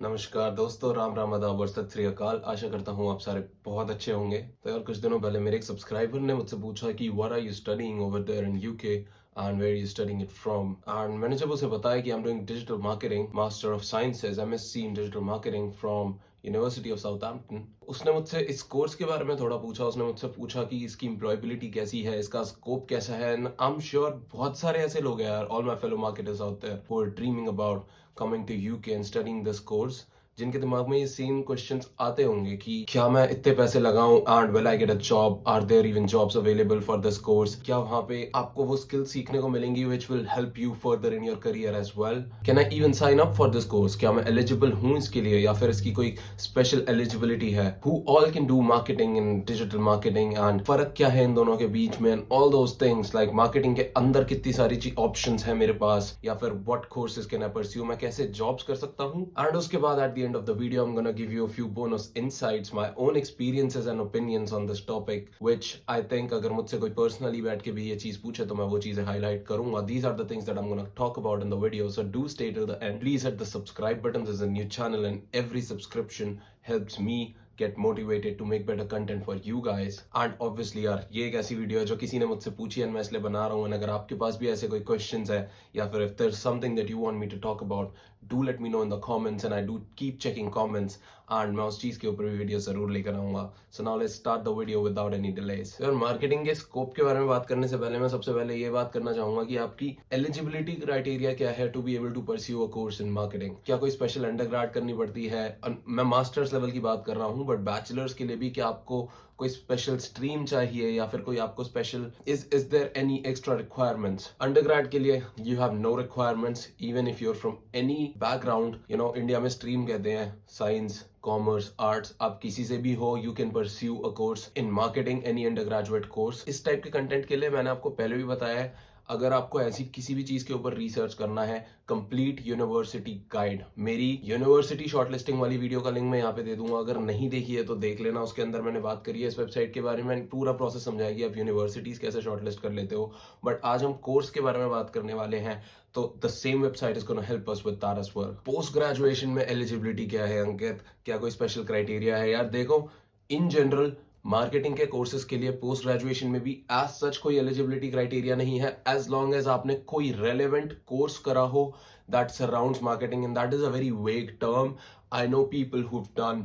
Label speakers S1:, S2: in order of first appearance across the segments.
S1: नमस्कार दोस्तों, राम राम आदाब और सत श्री अकाल। आशा करता हूँ आप सारे बहुत अच्छे होंगे। तो यार कुछ दिनों पहले मेरे एक सब्सक्राइबर ने मुझसे पूछा कि what are you studying over there in UK and where you studying it from. And मैंने जब उसे बताया कि I am doing digital marketing, master of sciences MSc in digital marketing from university of Southampton, उसने मुझसे इस course के बारे में थोड़ा पूछा। उसने मुझसे पूछा कि इसकी एम्प्लॉयबिलिटी कैसी है, इसका स्कोप कैसा है। एंड आई एम श्योर बहुत सारे ऐसे लोग हैं यार, all my fellow marketers out there who are dreaming about coming to UK and studying this course, जिनके दिमाग में ये सेम क्वेश्चंस आते होंगे कि क्या मैं इतने पैसे लगाऊं and will I get a job, are there even jobs available for this course, क्या वहां पे आपको वो स्किल सीखने को मिलेंगी which will help you further in your career as well. Can I even sign up for this course, क्या मैं एलिजिबल हूं इसके लिए या फिर इसकी कोई स्पेशल एलिजिबिलिटी है। Who all can do marketing in digital marketing and फर्क क्या है इन दोनों के बीच में, and all those things like marketing के अंदर कितनी सारी ऑप्शंस है मेरे पास, या फिर what courses can I pursue, मैं कैसे जॉब्स कर सकता हूं। एंड उसके बाद at the end of the video I'm gonna give you a few bonus insights, my own experiences and opinions on this topic, which I think अगर मुझसे कोई personally बैठ के भी ये चीज पूछे तो मैं वो चीजें highlight करूंगा। These are the things that I'm gonna talk about in the video, so do stay till the end. Please hit the subscribe button. This is a new channel and every subscription helps me get motivated to make better content for you guys. And obviously यार ये एक ऐसी video है जो किसी ने मुझसे पूछी है, मैं इसलिए बना रहा हूँ। अगर आपके पास भी ऐसे कोई क्वेश्चंस है या फिर if there's something that you want me to talk about, do let me know in the comments and I do keep checking comments and मैं उस चीज के ऊपर भी वीडियो जरूर लेकर आऊंगा। So now let's start the video without any delays. यार मार्केटिंग के स्कोप के बारे में बात करने से पहले मैं सबसे पहले ये बात करना चाहूंगा कि आपकी एलिजिबिलिटी क्राइटेरिया क्या है to be able to pursue a course in marketing. क्या कोई स्पेशल अंडरग्रेड करनी पड़ती है? मैं मास्टर्स लेवल की बात कर रहा हूँ, बट बैचलर्स के लिए भी क्या आपको कोई स्पेशल स्ट्रीम चाहिए या फिर कोई आपको special is there any extra requirements? Undergrad के लिए you have no requirements even if you are from any background. India में स्ट्रीम कहते हैं साइंस, कॉमर्स, आर्ट्स, आप किसी से भी हो, you can pursue a course in marketing, any under graduate course. इस टाइप के कंटेंट के लिए मैंने आपको पहले भी बताया है, अगर आपको ऐसी किसी भी चीज के ऊपर रिसर्च करना है, कंप्लीट यूनिवर्सिटी गाइड, मेरी यूनिवर्सिटी शॉर्टलिस्टिंग वाली वीडियो का लिंक मैं यहाँ पे दे दूंगा। अगर नहीं देखी है तो देख लेना, उसके अंदर मैंने बात करी है इस वेबसाइट के बारे में, पूरा प्रोसेस समझाएगी आप यूनिवर्सिटीज कैसे शॉर्टलिस्ट कर लेते हो। बट आज हम कोर्स के बारे में बात करने वाले हैं, तो the same website is gonna help us with that as well. Post graduation में एलिजिबिलिटी क्या है अंकित, क्या कोई स्पेशल क्राइटेरिया है? यार देखो, इन जनरल मार्केटिंग के कोर्सेज के लिए पोस्ट ग्रेजुएशन में भी एज सच कोई एलिजिबिलिटी क्राइटेरिया नहीं है, एज लॉन्ग एज आपने कोई रेलेवेंट कोर्स करा हो that surrounds marketing, and that is a very vague term. I know people who've done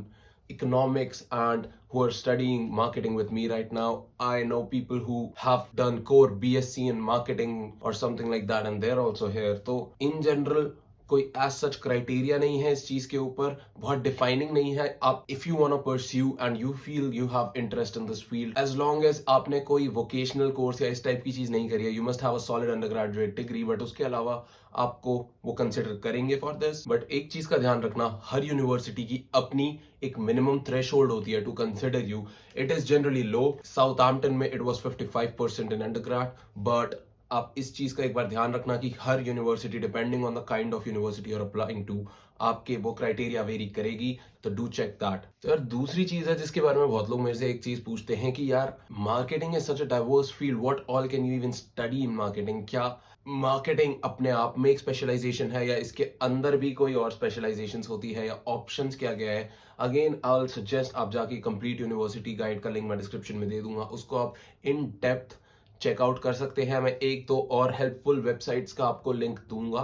S1: economics and who are studying marketing with me right now. I know people who have done core BSc in marketing or something like that, and they're also here. So in general कोई as such criteria नहीं है इस चीज के ऊपर, बहुत defining नहीं है। आप if you want to pursue and you feel you have interest in this field, as long as आपने कोई वोकेशनल कोर्स या इस टाइप की चीज नहीं करी है, you must have a solid under graduate degree, but उसके अलावा आपको वो कंसिडर करेंगे फॉर दिस। बट एक चीज का ध्यान रखना, हर यूनिवर्सिटी की अपनी एक मिनिमम थ्रेशोल्ड होती है to consider you. It is generally low. Southampton में it was 55% in undergrad, but आप इस चीज का एक बार ध्यान रखना कि हर university depending on the kind of university और अप्लाइंग टू, आपके वो क्राइटेरिया वेरी करेगी, तो डू चेक दैट। तो यार दूसरी चीज है जिसके बारे में बहुत लोग मेरे से एक चीज पूछते हैं कि यार marketing is such a diverse field, what all can you even study in marketing? क्या मार्केटिंग अपने आप में एक स्पेशलाइजेशन है या इसके अंदर भी कोई और स्पेशलाइजेशन होती है, या ऑप्शंस क्या क्या है? अगेन आई विल सजेस्ट आप जाके कंप्लीट यूनिवर्सिटी गाइड का लिंक मैं डिस्क्रिप्शन में दे दूंगा, उसको आप इन डेप्थ चेकआउट कर सकते हैं। मैं एक दो और हेल्पफुल वेबसाइट्स का आपको लिंक दूंगा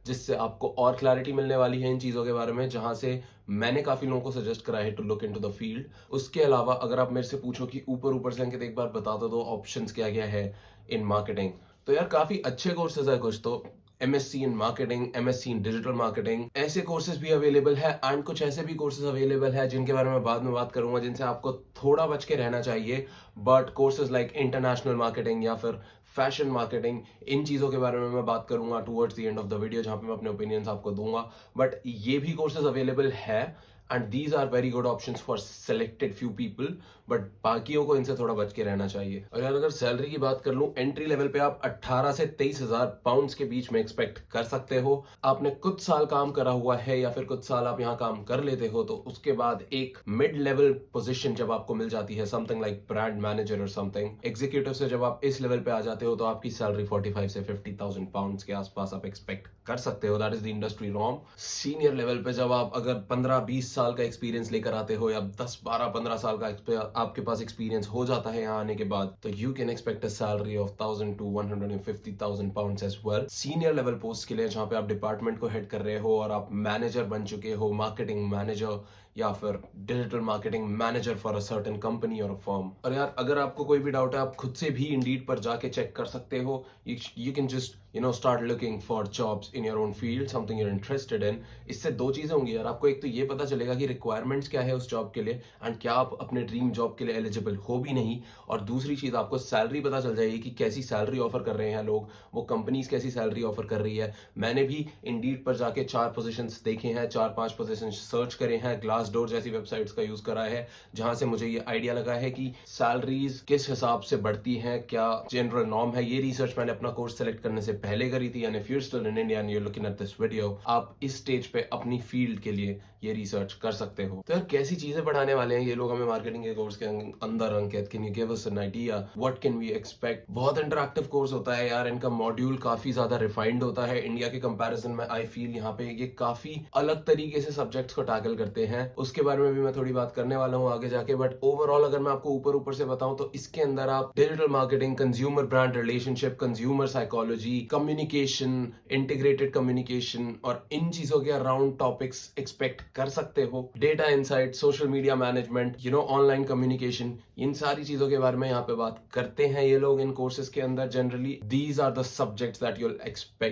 S1: जिससे आपको और क्लैरिटी मिलने वाली है इन चीजों के बारे में, जहां से मैंने काफी लोगों को सजेस्ट करा है to look into the field. उसके अलावा अगर आप मेरे से पूछो कि ऊपर ऊपर से अंकित एक बार बता दो ऑप्शंस क्या क्या है इन मार्केटिंग, तो यार काफी अच्छे कोर्सेज है कुछ तो। MSc in marketing, MSc in digital marketing, ऐसे कोर्सेज भी अवेलेबल है, एंड कुछ ऐसे भी कोर्सेज अवेलेबल है जिनके बारे में बाद में बात करूंगा, जिनसे आपको थोड़ा बच के रहना चाहिए। But courses like international marketing या फिर फैशन मार्केटिंग, इन चीजों के बारे में मैं बात करूंगा towards the end of the video, जहां पे मैं अपने ओपिनियंस आपको दूंगा। बट ये भी कोर्सेज अवेलेबल है and these are very good options for selected few people, but बाकियों को इनसे थोड़ा बच के रहना चाहिए। और यार अगर सैलरी की बात कर लूं, एंट्री लेवल पे आप 18 से 23,000 पाउंड्स के बीच में एक्सपेक्ट कर सकते हो। आपने कुछ साल काम करा हुआ है या फिर कुछ साल आप यहाँ काम कर लेते हो, तो उसके बाद एक मिड लेवल पोजीशन जब आपको मिल जाती है, समथिंग लाइक ब्रांड मैनेजर और समथिंग एग्जीक्यूटिव से जब आप इस लेवल पे आ जाते जाते हो तो आपकी सैलरी 45 से 50,000 पाउंड्स के आसपास आप एक्सपेक्ट कर सकते हो। That is the industry norm. Senior level पे जब आप अगर 15-20 साल का एक्सपीरियंस लेकर आते हो या 10-12-15 साल का आपके पास एक्सपीरियंस हो जाता है यहाँ आने के बाद, तो you can expect a salary of 1000 to 150,000 pounds as well. Senior level post के लिए जहाँ पे आप डिपार्टमेंट को हेड कर रहे हो और आप मैनेजर बन चुके हो, मार्केटिंग मैनेजर या फिर digital marketing manager for a certain company और फर्म। और यार अगर आपको कोई भी डाउट है आप खुद से भी इंडीड पर जाके चेक कर सकते हो। You can just start looking for jobs in your own field, something you're interested in. इससे दो चीजें होंगी यार, आपको एक तो ये पता चलेगा कि रिक्वायरमेंट्स क्या है उस जॉब के लिए एंड क्या आप अपने ड्रीम जॉब के लिए एलिजिबल हो भी नहीं, और दूसरी चीज आपको सैलरी पता चल जाएगी कि कैसी सैलरी ऑफर कर रहे हैं लोग, वो कंपनीज कैसी सैलरी ऑफर कर रही है। मैंने भी इंडीड पर जाके 4 पोजीशंस देखे हैं, 4-5 पोजीशन सर्च करे हैं, ग्लास डोर जैसी वेबसाइट्स का यूज करा है, जहां से मुझे ये आइडिया लगा है कि सैलरीज किस हिसाब से बढ़ती हैं, क्या जनरल नॉर्म है। ये रिसर्च मैंने अपना कोर्स सेलेक्ट करने से पहले करी थी। And if you are still in India and you are looking at this video, आप इस स्टेज पे अपनी फील्ड के लिए ये रिसर्च कर सकते हो। तो यार कैसी चीजें पढ़ाने वाले हैं ये लोग हमें मार्केटिंग के कोर्स के अंदर। Ankit, can you give us an idea what can we expect? बहुत इंटरैक्टिव कोर्स होता है यार, इनका मॉड्यूल काफी ज्यादा रिफाइंड होता है। इंडिया के कंपैरिजन में आई फील यहाँ पे ये काफी अलग तरीके से सब्जेक्ट्स को टैकल करते हैं। उसके बारे में भी मैं थोड़ी बात करने वाला हूँ आगे जाके। बट ओवरऑल अगर मैं आपको ऊपर ऊपर से बताऊं तो इसके अंदर आप digital marketing, consumer brand relationship, consumer psychology, communication, integrated communication और इन चीजों के अराउंड टॉपिक्स एक्सपेक्ट कर सकते हो। Data insight, social media management, online communication, इन सारी चीजों के बारे में यहाँ पे बात करते हैं ये लोग इन कोर्सेज के अंदर। Generally these are the subjects that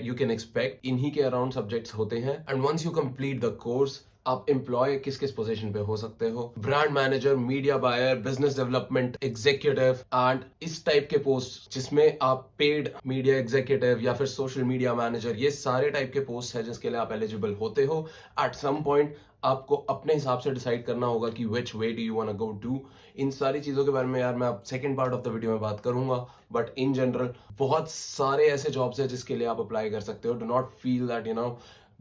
S1: you can expect, इन्हीं के अराउंड सब्जेक्ट्स होते हैं। And once you complete the course, आप एम्प्लॉय किस किस पोजीशन पे हो सकते हो? Brand manager, media buyer, business development executive and इस टाइप के पोस्ट जिसमें आप पेड मीडिया एग्जीक्यूटिव या फिर सोशल मीडिया मैनेजर, ये सारे टाइप के पोस्ट है जिसके लिए आप एलिजिबल होते हो। एट सम पॉइंट आपको अपने हिसाब से डिसाइड करना होगा कि which way do you want to go to. इन सारी चीजों के बारे में यार मैं आप second part of the video में बात करूंगा। बट इन जनरल बहुत सारे ऐसे जॉब्स है जिसके लिए आप अप्लाई कर सकते हो। Do not feel that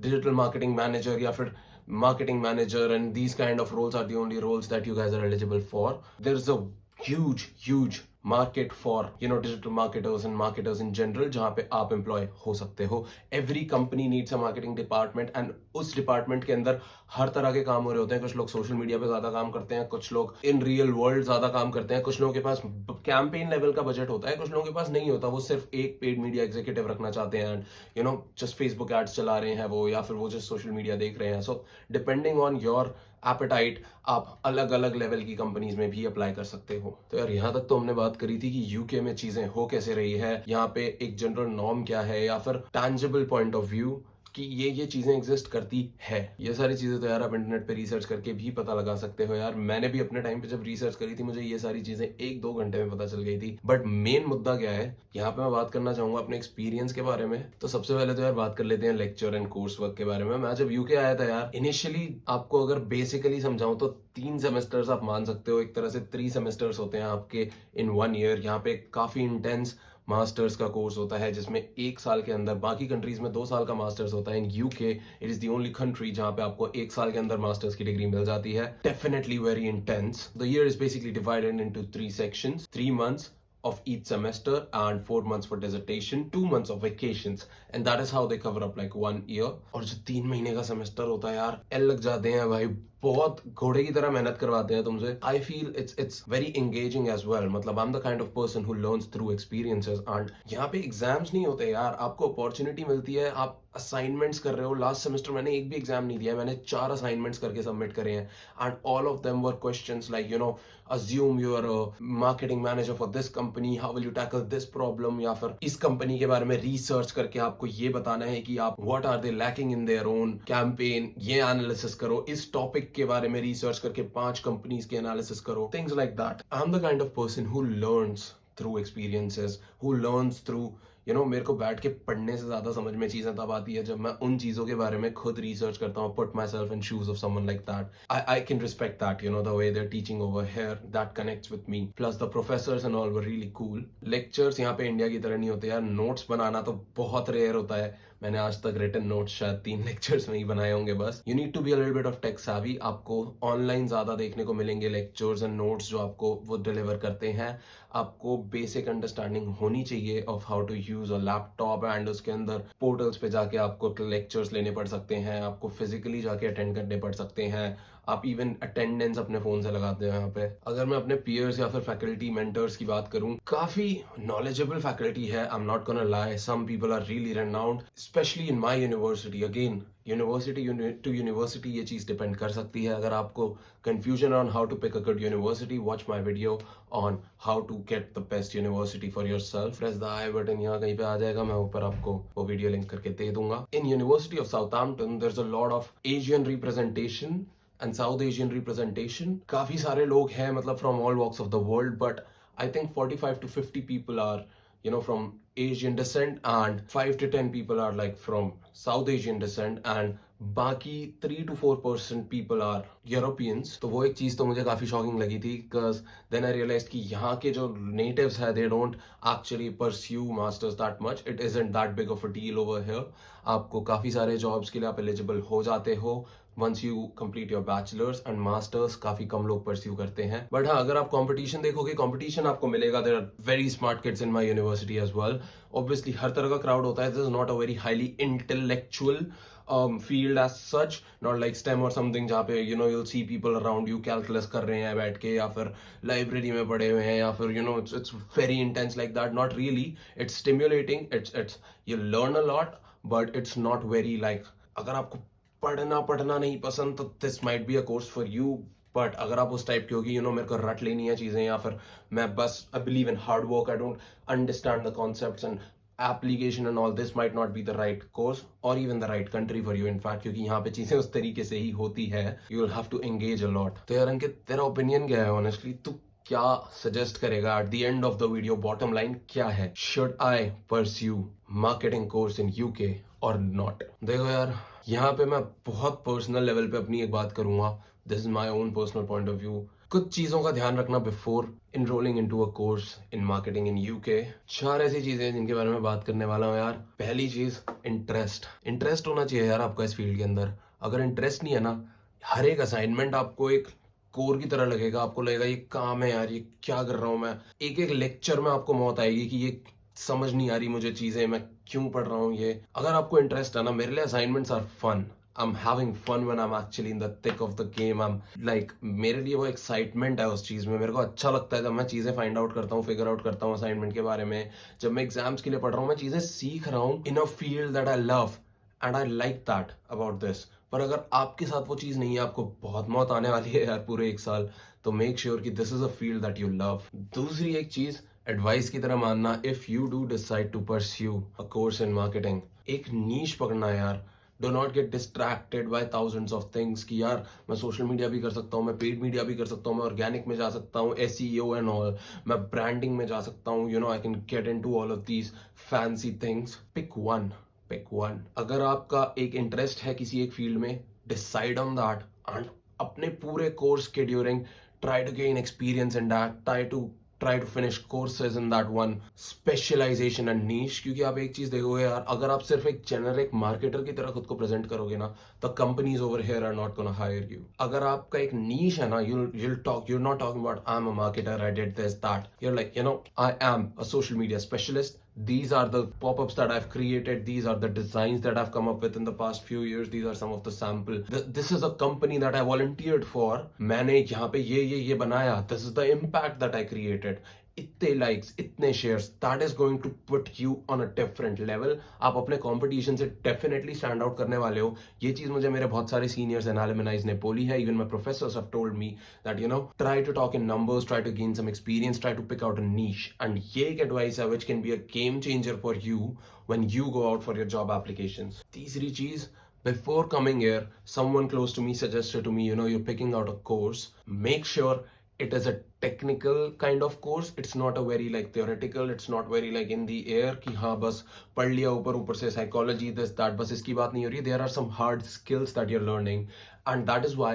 S1: digital marketing manager या फिर marketing manager and these kind of roles are the only roles that you guys are eligible for. There's a huge market for digital marketers and marketers in general जहाँ पे आप employ हो सकते हो। Every company needs a marketing department and उस department के अंदर हर तरह के काम हो रहे होते हैं। कुछ लोग सोशल मीडिया पे ज्यादा काम करते हैं, कुछ लोग इन रियल वर्ल्ड ज्यादा काम करते हैं, कुछ लोगों के पास कैंपेन लेवल का बजट होता है, कुछ लोगों के पास नहीं होता, वो सिर्फ एक पेड मीडिया एग्जीक्यूटिव रखना चाहते हैं एंड जस्ट फेसबुक एड्स चला रहे हैं वो, या फिर वो जस्ट सोशल मीडिया देख रहे हैं। So depending on your apatite आप अलग अलग लेवल की कंपनीज में भी अप्लाई कर सकते हो। तो यार यहाँ तक तो हमने बात करी थी कि यूके में चीजें हो कैसे रही है, यहाँ पे एक जनरल नॉर्म क्या है या फिर टैंजिबल पॉइंट ऑफ व्यू कि ये चीजें एग्जिस्ट करती है। ये सारी चीजें तो यार आप इंटरनेट पे रिसर्च करके भी पता लगा सकते हो। यार मैंने भी अपने टाइम पे जब रिसर्च करी थी मुझे ये सारी चीजें 1-2 घंटे में पता चल गई थी। बट मेन मुद्दा क्या है यहाँ पे मैं बात करना चाहूंगा अपने एक्सपीरियंस के बारे में। तो सबसे पहले तो यार बात कर लेते हैं लेक्चर एंड कोर्स वर्क के बारे में। मैं जब यूके आया था यार, इनिशियली आपको अगर बेसिकली समझाऊं तो 3 सेमेस्टर्स आप मान सकते हो, एक तरह से 3 सेमेस्टर्स होते हैं आपके इन 1 ईयर। यहाँ पे काफी इंटेंस मास्टर्स का कोर्स होता है जिसमें 1 साल के अंदर, बाकी कंट्रीज में 2 साल का मास्टर्स होता है। In UK it is the only country जहां पे आपको 1 साल के अंदर मास्टर्स की डिग्री मिल जाती है। Definitely very intense. The year is basically divided into 3 sections, 3 months of each semester and 4 months for dissertation, 2 months of vacations, and that is how they cover up like 1 year. और जो 3 महीने का semester होता है यार, L लग जाते हैं भाई, बहुत घोड़े की तरह मेहनत करवाते हैं तुमसे। I feel it's very engaging as well. मतलब I am the kind of person who learns through experiences. And यहाँ पे एग्जाम्स नहीं होते यार, आपको अपॉर्चुनिटी मिलती है, आप असाइनमेंट्स कर रहे हो। लास्ट सेमेस्टर मैंने एक भी एग्जाम नहीं दिया, मैंने 4 असाइनमेंट्स करके सबमिट करे हैं and all of them were questions like assume you are a marketing manager for this company, how will you tackle this problem, या फिर इस कंपनी के बारे में रिसर्च करके आपको ये बताना है कि आप what are they lacking in their own campaign, ये एनालिसिस करो। इस टॉपिक के बारे में रिसर्च करके 5 कंपनीज के एनालिसिस करो, things like that. I am the kind of person who learns through experiences, who learns through मेरे को बैठ के पढ़ने से ज्यादा समझ में चीजें तब आती है जब मैं उन चीजों के बारे में खुद रिसर्च करता हूँ। Put myself in shoes of someone like that. I can respect that, the way they are teaching over here, that connects with me. Plus the professors and all were really cool. Lectures यहाँ पे India की तरह नहीं होते यार, notes बनाना तो बहुत rare होता है। मैंने आज तक रिटन नोट्स शायद 3 लेक्चर्स में ही बनाए होंगे बस. You need to be a little bit of tech savvy. आपको ऑनलाइन ज़्यादा देखने को मिलेंगे लेक्चर्स एंड नोट्स जो आपको वो डिलीवर करते हैं. आपको बेसिक अंडरस्टैंडिंग होनी चाहिए of how to use a laptop and उसके अंदर पोर्टल्स पे जाके आपको लेक्चर्स लेने पड़ सकते हैं. आपको फिजिकली जाके अटेंड करने पड़ सकते हैं. आप इवन अटेंडेंस अपने फोन से लगाते हो यहाँ पे. अगर मैं अपने पीयर्स या फिर फैकल्टी मेंटर्स की बात करूँ, काफी नॉलेजेबल फैकल्टी है. I am not gonna lie, some people are really renowned, specially in my university. Again, university to university ये चीज डिपेंड कर सकती है. अगर आपको confusion on how to pick a good university, watch my video on how to get the best university for yourself. Press the i button, यहाँ कहीं पे आ जाएगा, मैं ऊपर आपको वो वीडियो लिंक करके दे दूंगा. In university of Southampton there is a lot of Asian representation and South Asian representation. काफी सारे लोग हैं, मतलब from all walks of the world, but I think 45 to 50 people are from Asian descent, and 5 to 10 people are like from South Asian descent, and बाकी 3 to 4% people are Europeans. तो वो एक चीज़ तो मुझे काफ़ी शॉकिंग लगी थी, बिकॉज देन आई रियलाइज कि यहाँ के जो नेटिव्स है they don't actually pursue masters that much. It isn't that big of a deal over here. आपको काफ़ी सारे जॉब्स के लिए आप एलिजिबल हो जाते हो once you complete your bachelors, and masters काफी कम लोग परस्यू करते हैं. बट हाँ, अगर आप कंपटीशन देखोगे, कंपटीशन आपको मिलेगा. There are very smart kids in my university as well. Obviously हर तरह का क्राउड होता है. This is not a very highly intellectual field as such, not like STEM or something जहाँ पे you'll see people around you calculus कर रहे हैं बैठ के, या फिर लाइब्रेरी में पढ़े हुए हैं, या फिर it's very intense like that. Not really. It's stimulating. It's you learn a lot, but it's not very like, अगर आपको पढ़ना नहीं पसंद तो this might be a course for you. But अगर आप उस टाइप की होगी, मेरे को रट लेनी है चीजें, या फिर मैं बस I believe in hard work, I don't understand the concepts and application and all, this might not be the right course or even the right country for you in fact, क्योंकि यहाँ पे चीजें उस तरीके से ही होती है. you will have to engage a lot. तो यार अंकित, तेरा ओपिनियन क्या है ऑनेस्टली? तू क्या सजेस्ट करेगा at the end of the video? Bottom line क्या है? Should I pursue marketing course in UK और नॉट? देखो यार, यहाँ पे मैं बहुत पर्सनल लेवल पे अपनी एक बात करूंगा. This is my own personal point of view. कुछ चीजों का ध्यान रखना before enrolling into a course in marketing in UK. 4 ऐसी चीजें हैं जिनके बारे में बात करने वाला हूँ यार. पहली चीज, इंटरेस्ट होना चाहिए यार आपका इस फील्ड के अंदर. अगर इंटरेस्ट नहीं है ना, हर एक असाइनमेंट आपको एक कोर की तरह लगेगा. आपको लगेगा ये काम है यार, ये क्या कर रहा हूँ मैं. एक एक लेक्चर में आपको मौत आएगी कि ये समझ नहीं आ रही मुझे चीजें, मैं क्यों पढ़ रहा हूँ ये. अगर आपको इंटरेस्ट है ना, मेरे लिए assignments are fun. I'm having fun when I'm actually in the thick of the game. I'm like, मेरे लिए वो एक्साइटमेंट है उस चीज में. मेरे को अच्छा लगता है जब मैं चीजें फाइंड आउट करता हूँ, फिगर आउट करता हूँ असाइनमेंट के बारे में. जब मैं एग्जाम्स के लिए पढ़ रहा हूँ, मैं चीजें सीख रहा हूँ in a field that I love, and I like that about this. पर अगर आपके साथ वो चीज नहीं है, आपको बहुत मौत आने वाली है यार पूरे 1 साल, तो मेक श्योर कि this is a field that you love. दूसरी एक चीज एडवाइस की तरह मानना, if you do decide to pursue a course in marketing, एक नीश पकड़ना यार. Do not get distracted by thousands of things कि यार मैं सोशल मीडिया भी कर सकता हूँ, मैं पेड मीडिया भी कर सकता हूँ, मैं ऑर्गेनिक में जा सकता हूँ, SEO एंड ऑल, मैं ब्रांडिंग में जा सकता हूँ, I can get into all of these fancy things. Pick one. अगर आपका एक इंटरेस्ट है किसी एक फील्ड में, डिसाइड ऑन दैट, एंड अपने पूरे कोर्स के during try to gain experience in that, try to finish courses in that one specialization and niche. क्योंकि आप एक चीज देखोगे यार, अगर आप सिर्फ एक जेनरिक मार्केटर की तरह खुद को प्रेजेंट करोगे ना, तो companies over here are not gonna hire you. अगर आपका एक नीश है ना, you're not talking about I'm a marketer, I did this, that. You're like, I am a social media specialist. These are the pop-ups that I've created. These are the designs that I've come up with in the past few years. These are some of the sample. This is a company that I volunteered for. मैंने यहाँ पे ये बनाया. This is the impact that I created. इतने likes, इतने shares, that is going to put you on a different level. आप अपने competition से डेफिनेटली स्टैंड आउट करने वाले हो. ये चीज मुझे मेरे बहुत सारे सीनियर्स एंड एलुमनाइज ने बोली है. Even my professors have told me that try to talk in numbers, try to gain some experience, try to pick out a niche. And ये एक एडवाइस है which can be a game changer for you when you go out for your job applications. तीसरी चीज, before coming here, someone close to me suggested to me, you're picking out a course, make sure it is a technical kind of course. It's not a very like theoretical, it's not very like in the air कि हाँ बस पढ़ लिया ऊपर से psychology this that, बस इसकी बात नहीं हो रही. There are some hard skills that you're learning, and that is why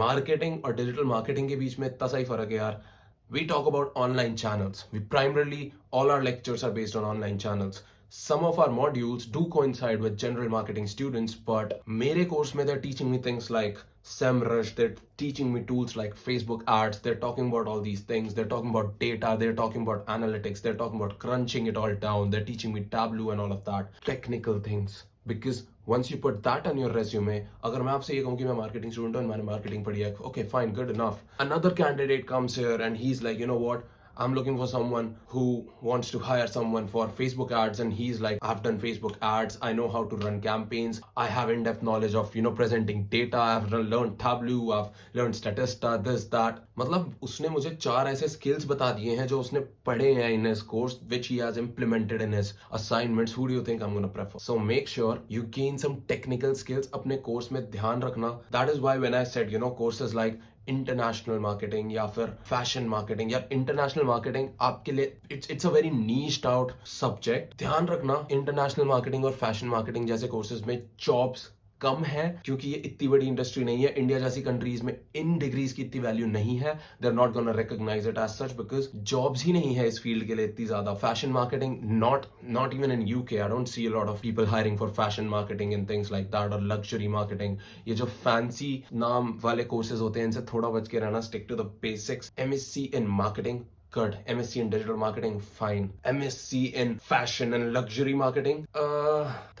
S1: marketing और digital marketing के बीच में इतना सा ही फर्क है यार. We talk about online channels. We primarily, all our lectures are based on online channels. some of our modules do coincide with general marketing students, but मेरे course में they're teaching me things like SEMrush, they're teaching me tools like Facebook ads, they're talking about all these things, they're talking about data, they're talking about analytics, they're talking about crunching it all down, they're teaching me Tableau and all of that, technical things. Because once you put that on your resume, अगर मैं आपसे ये कहूँ कि मैं marketing student हूँ, मैंने marketing पढ़ी है, okay fine, good enough. Another candidate comes here and he's like, you know what, I'm looking for someone who wants to hire someone for Facebook ads, and he's like, I've done Facebook ads, I know how to run campaigns, I have in-depth knowledge of, you know, presenting data, I've learned Tableau, I've learned Statista, this, that. मतलब उसने मुझे 4 ऐसे skills बता दिए हैं जो उसने पढ़े हैं in his course, which he has implemented in his assignments. Who do you think I'm gonna prefer? So make sure you gain some technical skills अपने course में ध्यान रखना. That is why when I said, you know, courses like international marketing या फिर fashion marketing या international marketing आपके लिए it's a very नीश्ड out subject. ध्यान रखना, इंटरनेशनल मार्केटिंग और फैशन मार्केटिंग जैसे कोर्सेज में जॉब्स कम है क्योंकि ये इतनी बड़ी इंडस्ट्री नहीं है. इंडिया जैसी कंट्रीज में इन डिग्रीज की इतनी वैल्यू नहीं है. They are not gonna recognise it as such because jobs ही नहीं है इस फील्ड के लिए इतनी ज्यादा. Fashion marketing not even in UK. I don't see a lot of people hiring for fashion marketing and things like that और luxury marketing. ये जो फैंसी नाम वाले कोर्सेज होते हैं इनसे थोड़ा बच के रहना. Stick to the basics. MSc in marketing, good. MSc in digital marketing, fine. MSc in fashion and luxury marketing,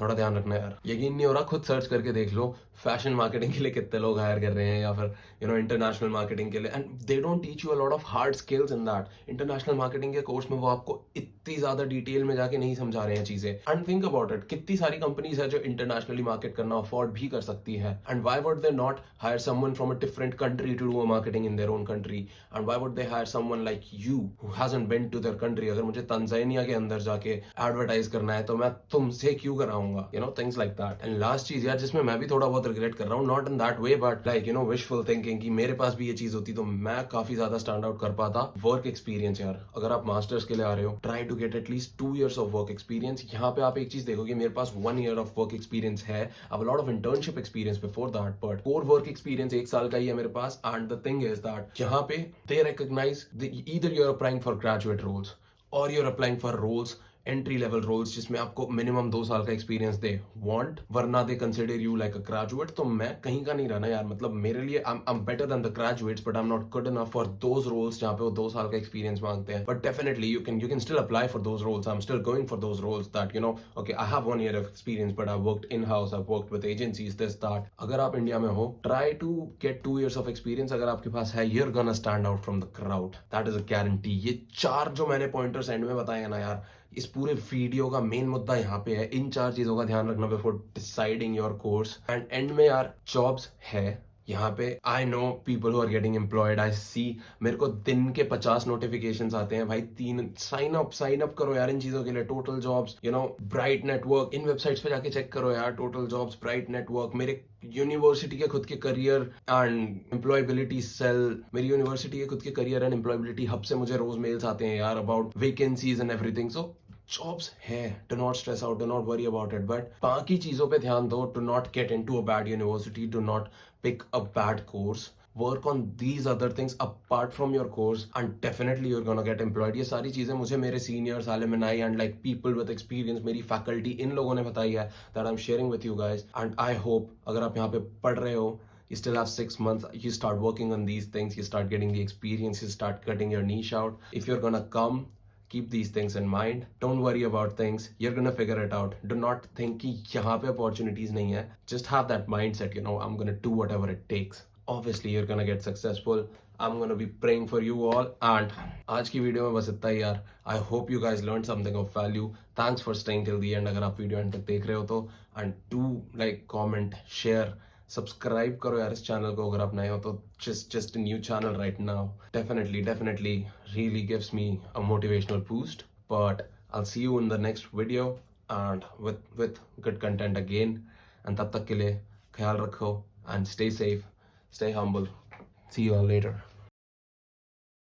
S1: थोड़ा ध्यान रखना यार. यकीन नहीं हो रहा, खुद सर्च करके देख लो फैशन मार्केटिंग के लिए कितने लोग हायर कर रहे हैं या फिर यू नो इंटरनेशनल मार्केटिंग के लिए. And they don't teach you a lot of hard skills in that. International marketing के कोर्स में वो आपको इतनी ज्यादा डिटेल में जाके नहीं समझा रहे हैं चीजें. एंड थिंक अबाउट इट, कितनी सारी कंपनीज है जो इंटरनेशनली मार्केट करना अफोर्ड भी कर सकती है. And why would they not hire someone from a different country to do a marketing in their own country. And why would they hire someone like you who hasn't been to their country. अगर मुझे Tanzania के अंदर जाके advertise करना है तो मैं तुमसे क्यों कराऊंगा, you know, things like that. And last चीज यार जिसमें मैं भी थोड़ा बहुत रिग्रेट कर रहा हूँ, not in that way but like you know wishful thinking, कि मेरे पास भी ये चीज होती तो मैं काफी ज्यादा स्टैंड आउट कर पाता. वर्क एक्सपीरियंस यार, अगर आप मास्टर्स के लिए आ रहे हो, try to get at least 2 years of work experience. यहाँ पे आप एक चीज देखोगे, मेरे पास 1 year ऑफ वर्क एक्सपीरियंस है. अब lot of internship experience before that, but core work experience 1 साल का ही है मेरे पास. And the thing is that यहाँ पे they recognise either you are applying for graduate roles और you are applying for roles, entry level roles जिसमें आपको मिनिमम 2 साल का एक्सपीरियंस दे वांट, वरना they consider you like a graduate. तो मैं कहीं का नहीं रहना यार. मतलब मेरे लिए I am better than the graduates but I am not good enough for those roles जहां पे वो 2 साल का एक्सपीरियंस मांगते हैं. But definitely you can still apply for those roles. I am still going for those roles that you know okay I have 1 year of experience but I worked in house, I worked with agencies, this that. अगर आप India में हो, try to get 2 years of experience. अगर आपके पास है, you are gonna stand out from the crowd, that is a guarantee. ये 4 जो मैंने पॉइंटर्स एंड में बताए ना यार, इस पूरे वीडियो का मेन मुद्दा यहाँ पे है. इन 4 चीजों का ध्यान रखना before deciding your course. And end में यार जॉब्स है यहाँ पे. I know people who are getting employed. I see, मेरे को दिन के 50 नोटिफिकेशंस आते हैं भाई. 3 साइन अप करो यार इन चीजों के लिए. Total jobs, you know, bright network, in websites पे जाके चेक करो यार. टोटल जॉब्स, ब्राइट नेटवर्क, मेरे यूनिवर्सिटी के खुद के करियर एंड एम्प्लॉयबिलिटी सेल, मेरी यूनिवर्सिटी के खुद के करियर एंड एम्प्लॉयबिलिटी हब से मुझे रोज मेल्स आते हैं यार about vacancies and everything. So jobs है, do not stress out, do not worry about it. But बाकी चीजों पे ध्यान दो. Do not get into a bad university, do not pick a bad course, work on these other things apart from your course and definitely you're gonna get employed. ये सारी चीजें मुझे मेरे seniors, alumni and like people with experience, मेरी faculty, इन लोगों ने बताई है that I'm sharing with you guys. And I hope अगर आप यहाँ पे पढ़ रहे हो, you still have 6 months, you start working on these things, you start getting the experience, you start cutting your niche out. If you're gonna come, keep these things in mind. Don't worry about things. You're gonna figure it out. Do not think कि यहाँ पे opportunities नहीं है. Just have that mindset, you know, I'm gonna do whatever it takes. Obviously, you're gonna get successful. I'm gonna be praying for you all. And आज की video में बस इतना ही यार. I hope you guys learned something of value. Thanks for staying till the end. अगर आप video and तक देख रहे हो तो, and do like, comment, share, subscribe करो यार इस चैनल को अगर आप नए हो तो. just a new channel right now. Definitely really gives me a motivational boost. But I'll see you in the next video and with good content again. And तब तक के लिए ख्याल रखो and stay safe, stay humble. See you all later.